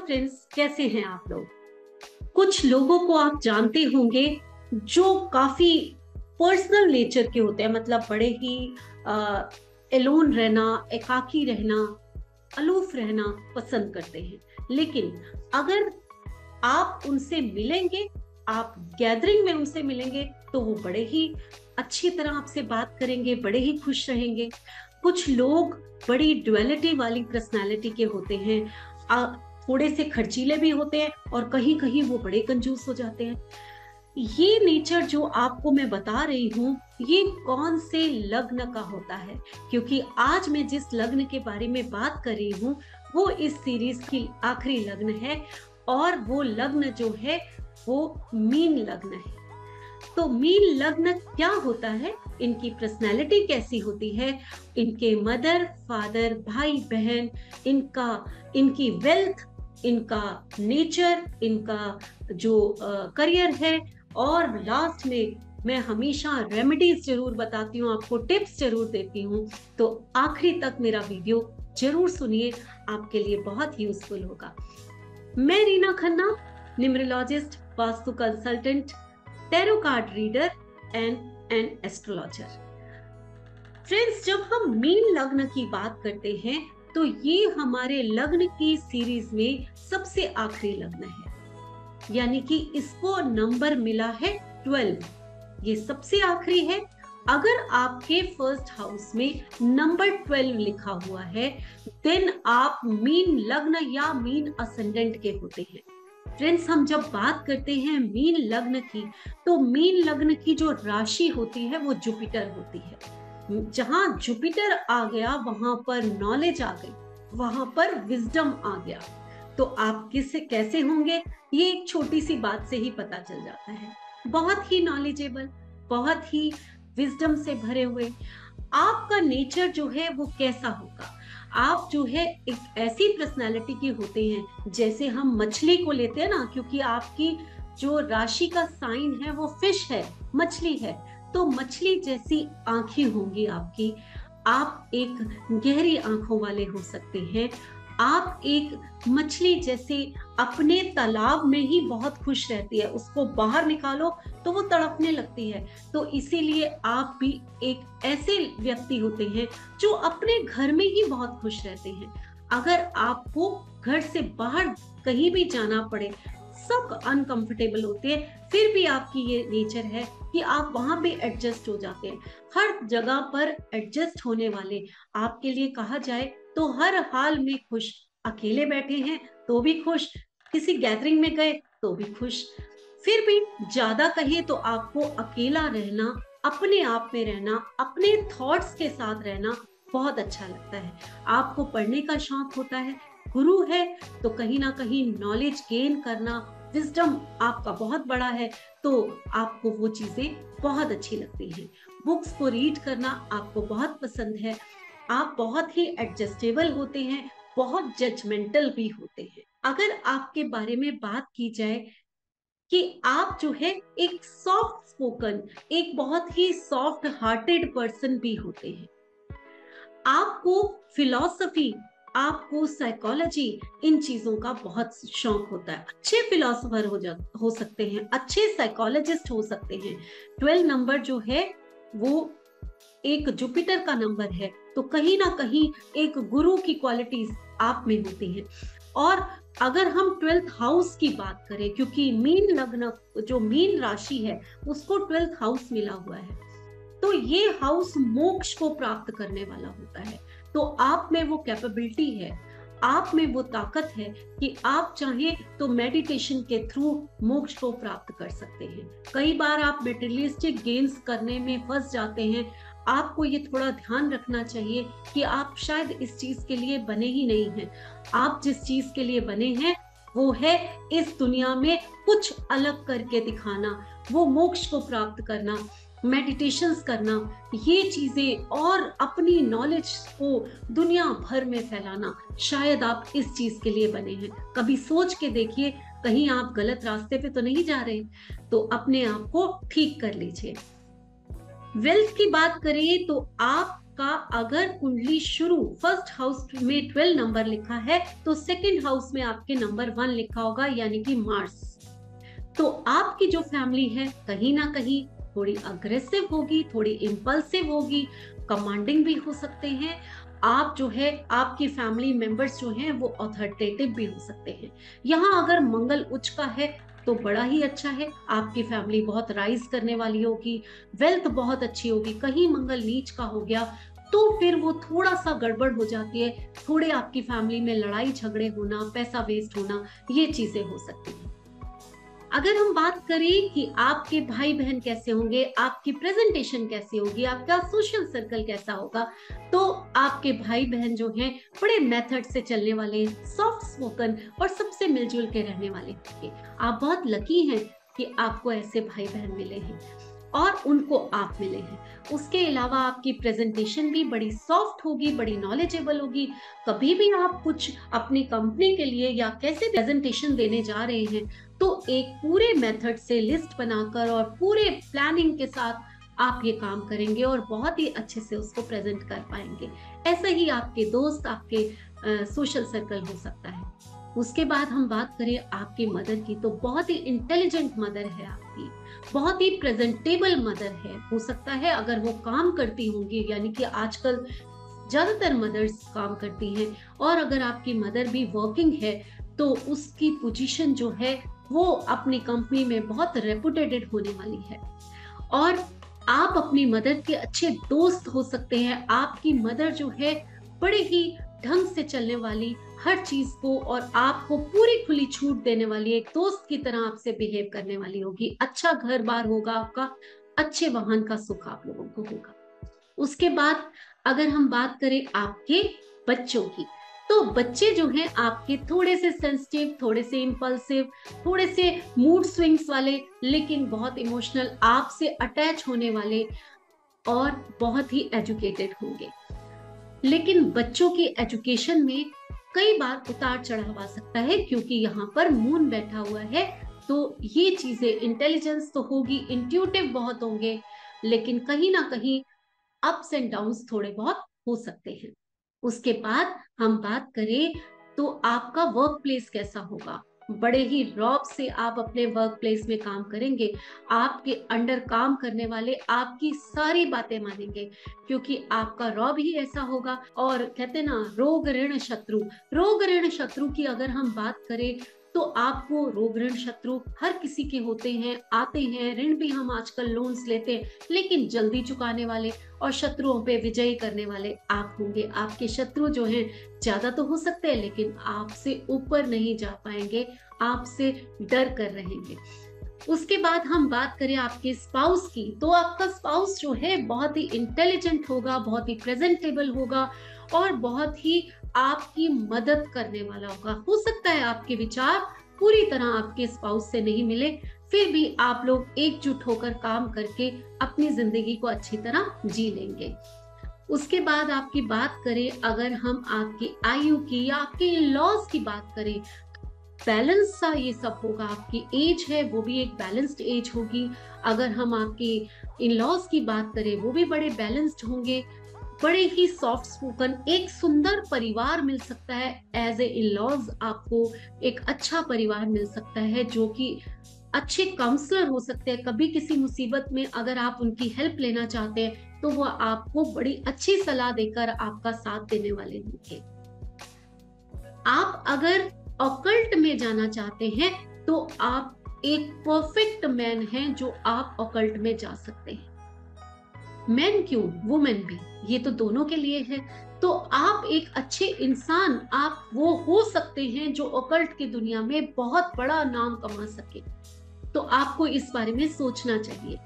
Friends, कैसे हैं आप लोग? कुछ लोगों को आप जानते होंगे जो काफी पर्सनल नेचर के होते हैं, मतलब बड़े ही एलोन रहना, एकाकी रहना, अलूफ रहना पसंद करते हैं। लेकिन अगर आप उनसे मिलेंगे, आप गैदरिंग में उनसे मिलेंगे, तो वो बड़े ही अच्छी तरह आपसे बात करेंगे, बड़े ही खुश रहेंगे। कुछ लोग बड़ी ड्युअलिटी वाली पर्सनालिटी के होते हैं, थोड़े से खर्चीले भी होते हैं और कहीं कहीं वो बड़े कंजूस हो जाते हैं। ये नेचर जो आपको मैं बता रही हूँ, ये कौन से लग्न का होता है, क्योंकि आज मैं जिस लग्न के बारे में बात कर रही हूँ वो इस सीरीज की आखिरी लग्न है, और वो लग्न जो है वो मीन लग्न है। तो मीन लग्न क्या होता है, इनकी पर्सनैलिटी कैसी होती है, इनके मदर फादर भाई बहन, इनकी वेल्थ, इनका नेचर, इनका जो करियर है, और लास्ट में मैं हमेशा रेमेडीज जरूर बताती हूँ, आपको टिप्स जरूर देती हूँ। तो आखिरी तक मेरा वीडियो जरूर सुनिए, आपके लिए बहुत यूजफुल होगा। मैं Reena Khanna, numerologist, vastu consultant, tarot card reader and an astrologer. Friends, जब हम मीन लग्न की बात करते हैं तो ये हमारे लग्न की सीरीज में सबसे आखिरी लग्न है, यानी कि इसको नंबर मिला है 12। ये सबसे आखिरी है। अगर आपके फर्स्ट हाउस में नंबर 12 लिखा हुआ है, देन आप मीन लग्न या मीन असेंडेंट के होते हैं। फ्रेंड्स, हम जब बात करते हैं मीन लग्न की, तो मीन लग्न की जो राशि होती है वो जुपिटर होती है। जहां जुपिटर आ गया वहां पर नॉलेज आ गई, वहां पर विजडम आ गया। तो आप किससे कैसे होंगे, ये एक छोटी सी बात से ही पता चल जाता है। बहुत ही नॉलेजेबल, बहुत ही विजडम से भरे हुए। आपका नेचर जो है वो कैसा होगा, आप जो है एक ऐसी पर्सनालिटी के होते हैं, जैसे हम मछली को लेते हैं ना, क्योंकि आपकी जो राशि का साइन है वो फिश है, मछली है, तो मछली जैसी आंखें होंगी आपकी। आप एक गहरी आंखों वाले हो सकते हैं। आप एक मछली जैसे अपने तालाब में ही बहुत खुश रहती है, उसको बाहर निकालो तो वो तड़पने लगती है। तो इसीलिए आप भी एक ऐसे व्यक्ति होते हैं जो अपने घर में ही बहुत खुश रहते हैं। अगर आपको घर से बाहर कहीं भी जाना पड़े, सब अनकंफर्टेबल होते हैं, फिर भी आपकी ये नेचर है कि आप वहां पे एडजस्ट हो जाते हैं। हर जगह पर एडजस्ट होने वाले, आपके लिए कहा जाए तो हर हाल में खुश। अकेले बैठे हैं तो भी खुश, किसी गैदरिंग में गए तो भी खुश। फिर भी ज्यादा कहिए तो आपको अकेला रहना, अपने आप में रहना, अपने थॉट्स के साथ रहना बहुत अच्छा लगता है। आपको पढ़ने का शौक होता है, गुरु है तो कहीं ना कहीं नॉलेज गेन करना, विजडम आपका बहुत बड़ा है, तो आपको वो चीजें बहुत अच्छी लगती हैं। बुक्स को रीड करना आपको बहुत पसंद है। आप बहुत ही एडजस्टेबल होते हैं, बहुत जजमेंटल भी होते हैं। अगर आपके बारे में बात की जाए कि आप जो है एक सॉफ्ट स्पोकन, एक बहुत ही सॉफ्ट हार्टेड पर्सन भी होते हैं। आपको फिलॉसफी, आपको साइकोलॉजी, इन चीजों का बहुत शौक होता है। अच्छे फिलोसोफर हो सकते हैं, अच्छे साइकोलॉजिस्ट हो सकते हैं। 12 नंबर जो है वो एक जुपिटर का नंबर है, तो कहीं ना कहीं एक गुरु की क्वालिटीज आप में होती है। और अगर हम 12th हाउस की बात करें, क्योंकि मीन लग्न जो मीन राशि है उसको 12th हाउस मिला हुआ है, तो ये हाउस मोक्ष को प्राप्त करने वाला होता है। तो आप में वो कैपेबिलिटी है, आप में वो ताकत है कि आप चाहें तो मेडिटेशन के थ्रू मोक्ष को प्राप्त कर सकते हैं। कई बार आप मेटेरियलिस्टिक गेन्स करने में फंस जाते हैं। आपको ये थोड़ा ध्यान रखना चाहिए कि आप शायद इस चीज के लिए बने ही नहीं हैं। आप जिस चीज के लिए बने हैं वो है इस दुनिया में कुछ अलग करके दिखाना, वो मोक्ष को प्राप्त करना, मेडिटेशंस करना, ये चीजें, और अपनी नॉलेज को दुनिया भर में फैलाना। शायद आप इस चीज के लिए बने हैं। कभी सोच के देखिए, कहीं आप गलत रास्ते पे तो नहीं जा रहे, तो अपने आप को ठीक कर लीजिए। वेल्थ की बात करें तो आप का अगर कुंडली शुरू फर्स्ट हाउस में 12 नंबर लिखा है तो सेकंड हाउस में आपके नंबर 1 लिखा होगा, यानी कि मार्स। तो आपकी जो फैमिली है कहीं ना कहीं थोड़ी अग्रेसिव होगी, थोड़ी इम्पल्सिव होगी, कमांडिंग भी हो सकते हैं। आप जो है, आपकी फैमिली मेंबर्स जो हैं वो अथॉरिटेटिव भी हो सकते हैं। यहाँ अगर मंगल उच्च का है तो बड़ा ही अच्छा है, आपकी फैमिली बहुत राइज करने वाली होगी, वेल्थ बहुत अच्छी होगी। कहीं मंगल नीच का हो गया तो फिर वो थोड़ा सा गड़बड़ हो जाती है, थोड़े आपकी फैमिली में लड़ाई झगड़े होना, पैसा वेस्ट होना, ये चीजें हो सकती हैं। अगर हम बात करें कि आपके भाई बहन कैसे होंगे, आपकी प्रेजेंटेशन कैसी होगी, आपका सोशल सर्कल कैसा होगा, तो आपके भाई बहन जो हैं बड़े मेथड से चलने वाले, सॉफ्ट स्पोकन और सबसे मिलजुल के रहने वाले होंगे। आप बहुत लकी हैं कि आपको ऐसे भाई बहन मिले हैं और उनको आप मिले हैं। उसके अलावा आपकी प्रेजेंटेशन भी बड़ी सॉफ्ट होगी, बड़ी नॉलेजेबल होगी। कभी भी आप कुछ अपनी कंपनी के लिए या कैसे प्रेजेंटेशन देने जा रहे हैं तो एक पूरे मेथड से लिस्ट बनाकर और पूरे प्लानिंग के साथ आप ये काम करेंगे और बहुत ही अच्छे से उसको प्रेजेंट कर पाएंगे। ऐसा ही आपके दोस्त, आपके सोशल सर्कल हो सकता है। उसके बाद हम बात करें आपकी मदर की, तो बहुत ही इंटेलिजेंट मदर है आपकी, बहुत ही प्रेजेंटेबल मदर है। हो सकता है अगर वो काम करती होंगी, यानी कि आजकल ज्यादातर मदर्स काम करती हैं, और अगर आपकी मदर भी वर्किंग है तो उसकी पोजीशन जो है वो अपनी कंपनी में बहुत रेपुटेटेड होने वाली है। और आप अपनी मदर के अच्छे दोस्त हो सकते हैं। आपकी मदर जो है बड़े ही ढंग से चलने वाली, हर चीज को और आपको पूरी खुली छूट देने वाली, एक दोस्त की तरह आपसे बिहेव करने वाली होगी। अच्छा घर बार होगा आपका, अच्छे वाहन का सुख आप लोगों को होगा। उसके बाद अगर हम बात करें आपके बच्चों की, तो बच्चे जो हैं आपके थोड़े से सेंसिटिव, थोड़े से इंपल्सिव, थोड़े से मूड स्विंग्स वाले, लेकिन बहुत इमोशनल, आपसे अटैच होने वाले और बहुत ही एजुकेटेड होंगे। लेकिन बच्चों की एजुकेशन में कई बार उतार चढ़ाव आ सकता है, क्योंकि यहाँ पर मून बैठा हुआ है। तो ये चीजें, इंटेलिजेंस तो होगी, इंट्यूटिव बहुत होंगे, लेकिन कहीं ना कहीं अप्स एंड डाउन्स थोड़े बहुत हो सकते हैं। उसके बाद हम बात करें तो आपका वर्क प्लेस कैसा होगा। बड़े ही रौब से आप अपने वर्क प्लेस में काम करेंगे। आपके अंडर काम करने वाले आपकी सारी बातें मानेंगे, क्योंकि आपका रौब ही ऐसा होगा। और कहते ना, रोग ऋण शत्रु, रोग ऋण शत्रु की अगर हम बात करें तो आपको रोग ऋण शत्रु हर किसी के होते हैं, आते हैं। ऋण भी हम आजकल लोन्स लेते हैं, लेकिन जल्दी चुकाने वाले और शत्रुओं पे विजयी करने वाले आप होंगे। आपके शत्रु जो हैं ज्यादा तो हो सकते हैं, लेकिन आपसे ऊपर नहीं जा पाएंगे, आपसे डर कर रहेंगे। उसके बाद हम बात करें आपके स्पाउस की, तो आपका स्पाउस जो है बहुत ही इंटेलिजेंट होगा, बहुत ही प्रेजेंटेबल होगा और बहुत ही आपकी मदद करने वाला होगा। हो सकता है आपके विचार पूरी तरह आपके स्पाउस से नहीं मिले, फिर भी आप लोग एकजुट होकर काम करके अपनी जिंदगी को अच्छी तरह जी लेंगे। उसके बाद आपकी बात करें, अगर हम आपकी आयु की या आपके इन-लॉज की बात करें, बैलेंस सा ये सब होगा। आपकी एज है वो भी एक बैलेंस्ड एज होगी। अगर हम आपकी इन-लॉज की बात करें, वो भी बड़े बैलेंस्ड होंगे, बड़े ही सॉफ्ट स्पोकन, एक सुंदर परिवार मिल सकता है। एज ए इन-लॉज आपको एक अच्छा परिवार मिल सकता है, जो कि अच्छे काउंसलर हो सकते हैं। कभी किसी मुसीबत में अगर आप उनकी हेल्प लेना चाहते हैं तो वो आपको बड़ी अच्छी सलाह देकर आपका साथ देने वाले होंगे। आप अगर ऑकल्ट में जाना चाहते हैं तो आप एक परफेक्ट मैन हैं, जो आप ऑकल्ट में जा सकते हैं। मैन क्यों, वुमेन भी, ये तो दोनों के लिए है। तो आप एक अच्छे इंसान, आप वो हो सकते हैं जो ऑकल्ट की दुनिया में बहुत बड़ा नाम कमा सके। तो आपको इस बारे में सोचना चाहिए।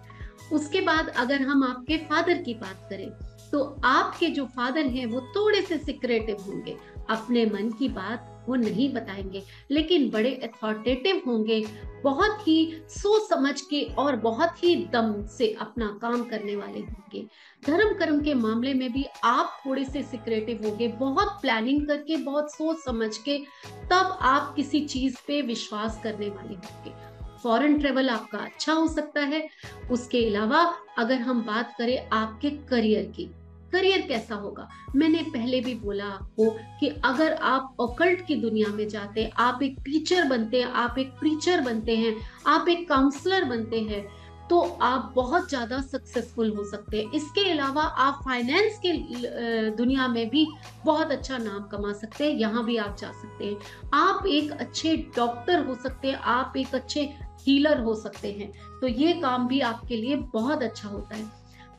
उसके बाद अगर हम आपके फादर की बात करें, तो आपके जो फादर हैं वो थोड़े से सिक्रेटिव होंगे, अपने मन की बात वो नहीं बताएंगे, लेकिन बड़े अथॉरिटेटिव होंगे, बहुत ही सोच समझ के और बहुत ही दम से अपना काम करने वाले होंगे। धर्म कर्म के मामले में भी आप थोड़े से सिक्रेटिव होंगे, बहुत प्लानिंग करके, बहुत सोच समझ के तब आप किसी चीज पे विश्वास करने वाले होंगे। फॉरेन ट्रेवल आपका अच्छा हो सकता है। उसके अलावा अगर हम बात करें आपके करियर की, करियर कैसा होगा। मैंने पहले भी बोला आपको कि अगर आप ऑकल्ट की दुनिया में जाते हैं, आप एक टीचर बनते हैं, आप एक प्रीचर बनते हैं, आप एक काउंसलर बनते हैं, तो आप बहुत ज्यादा सक्सेसफुल हो सकते हैं। इसके अलावा आप फाइनेंस के दुनिया में भी बहुत अच्छा नाम कमा सकते हैं, यहाँ भी आप जा सकते हैं। आप एक अच्छे डॉक्टर हो सकते हैं, आप एक अच्छे हीलर हो सकते हैं, तो ये काम भी आपके लिए बहुत अच्छा होता है।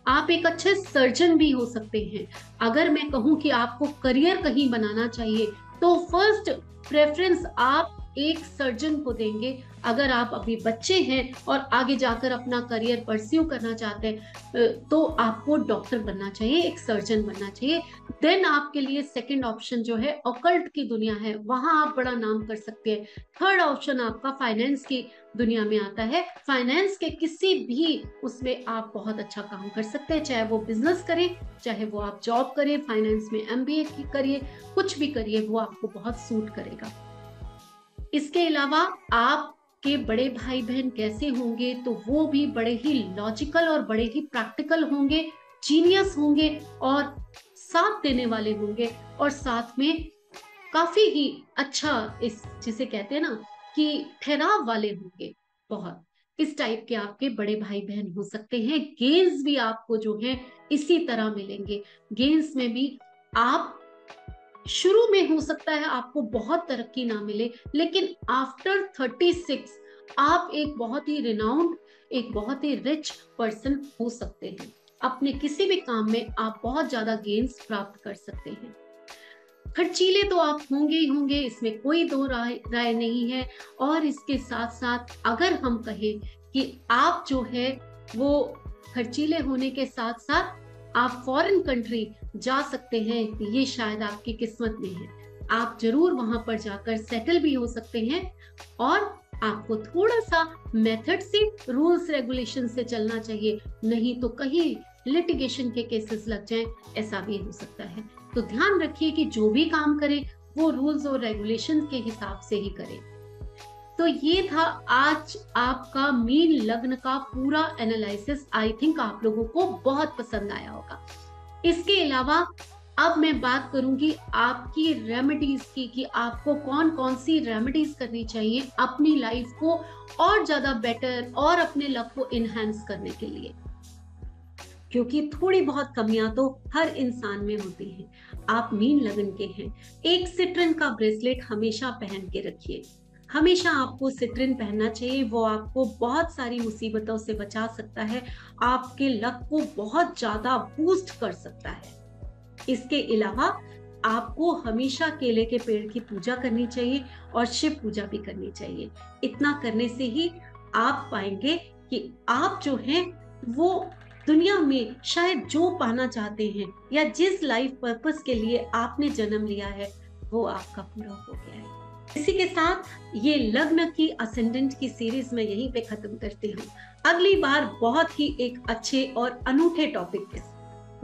आप एक अच्छे सर्जन भी हो सकते हैं। अगर मैं कहूं कि आपको करियर कहीं बनाना चाहिए, तो फर्स्ट प्रेफरेंस आप एक सर्जन को देंगे। अगर आप अभी बच्चे हैं और आगे जाकर अपना करियर परस्यू करना चाहते हैं, तो आपको डॉक्टर बनना चाहिए, एक सर्जन बनना चाहिए। देन आपके लिए सेकंड ऑप्शन जो है ऑकल्ट की दुनिया है, वहां आप बड़ा नाम कर सकते हैं। थर्ड ऑप्शन आपका फाइनेंस की दुनिया में आता है। फाइनेंस के किसी भी उसमें आप बहुत अच्छा काम कर सकते हैं, चाहे वो बिजनेस करें, चाहे वो आप जॉब करें, फाइनेंस में MBA करिए, कुछ भी करिए, वो आपको बहुत सूट करेगा। इसके अलावा आपके बड़े भाई बहन कैसे होंगे, तो वो भी बड़े ही लॉजिकल और बड़े ही प्रैक्टिकल होंगे, जीनियस होंगे और साथ देने वाले होंगे, और साथ में काफी ही अच्छा, इस जिसे कहते हैं ना कि ठहराव वाले होंगे बहुत। इस टाइप के आपके बड़े भाई बहन हो सकते हैं। गेंस भी आपको जो है इसी तरह मिलेंगे। गेंस में भी आप शुरू में हो सकता है आपको बहुत तरक्की ना मिले, लेकिन आफ्टर 36 आप एक बहुत ही रिनाउंड, एक बहुत ही रिच पर्सन हो सकते हैं। अपने किसी भी काम में आप बहुत ज्यादा गेन्स प्राप्त कर सकते हैं। खर्चीले तो आप होंगे ही होंगे, इसमें कोई दो राय नहीं है। और इसके साथ साथ अगर हम कहें कि आप जो है वो खर्चीले होने के साथ साथ आप फॉरेन कंट्री जा सकते हैं, ये शायद आपकी किस्मत में है। आप जरूर वहां पर जाकर सेटल भी हो सकते हैं, और आपको थोड़ा सा मेथड से, रूल्स रेगुलेशन से चलना चाहिए, नहीं तो कहीं लिटिगेशन के केसेस लग जाएं, ऐसा भी हो सकता है। तो ध्यान रखिए कि जो भी काम करें वो रूल्स और रेगुलेशन के हिसाब से ही करें। तो ये था आज आपका मीन लग्न का पूरा एनालिसिस। आई थिंक आप लोगों को बहुत पसंद आया होगा। इसके अलावा अब मैं बात करूंगी आपकी रेमेडीज की, कि आपको कौन कौन सी रेमेडीज करनी चाहिए अपनी लाइफ को और ज्यादा बेटर और अपने लक को इनहेंस करने के लिए, क्योंकि थोड़ी बहुत कमियां तो हर इंसान में होती हैं। आप मीन लगन के हैं, एक सिट्रिन का ब्रेसलेट हमेशा पहन के रखिए। हमेशा आपको सिट्रिन पहनना चाहिए, वो आपको बहुत सारी मुसीबतों से बचा सकता है, आपके लक को बहुत ज्यादा बूस्ट कर सकता है। इसके अलावा आपको हमेशा केले के पेड़ की पूजा करनी चाहिए और शिव पूजा भी करनी चाहिए। इतना करने से ही आप पाएंगे कि आप जो हैं वो दुनिया में शायद जो पाना चाहते हैं, या जिस लाइफ पर्पस के लिए आपने जन्म लिया है, वो आपका पूरा हो गया है। इसी के साथ ये लग्न की असेंडेंट की सीरीज मैं यहीं पे खत्म करती हूँ। अगली बार बहुत ही एक अच्छे और अनूठे टॉपिक के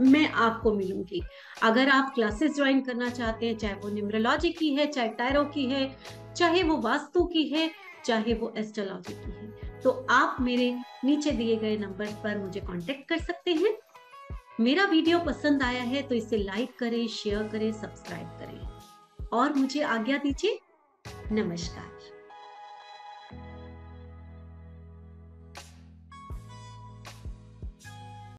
मैं आपको मिलूंगी। अगर आप क्लासेस ज्वाइन करना चाहते हैं, चाहे वो न्यूमरोलॉजी की है, चाहे टैरो की है, चाहे वो वास्तु की है, चाहे वो एस्ट्रोलॉजी की है, तो आप मेरे नीचे दिए गए नंबर पर मुझे कांटेक्ट कर सकते हैं। मेरा वीडियो पसंद आया है तो इसे लाइक करें, शेयर करें, सब्सक्राइब करें, और मुझे आज्ञा दीजिए। नमस्कार।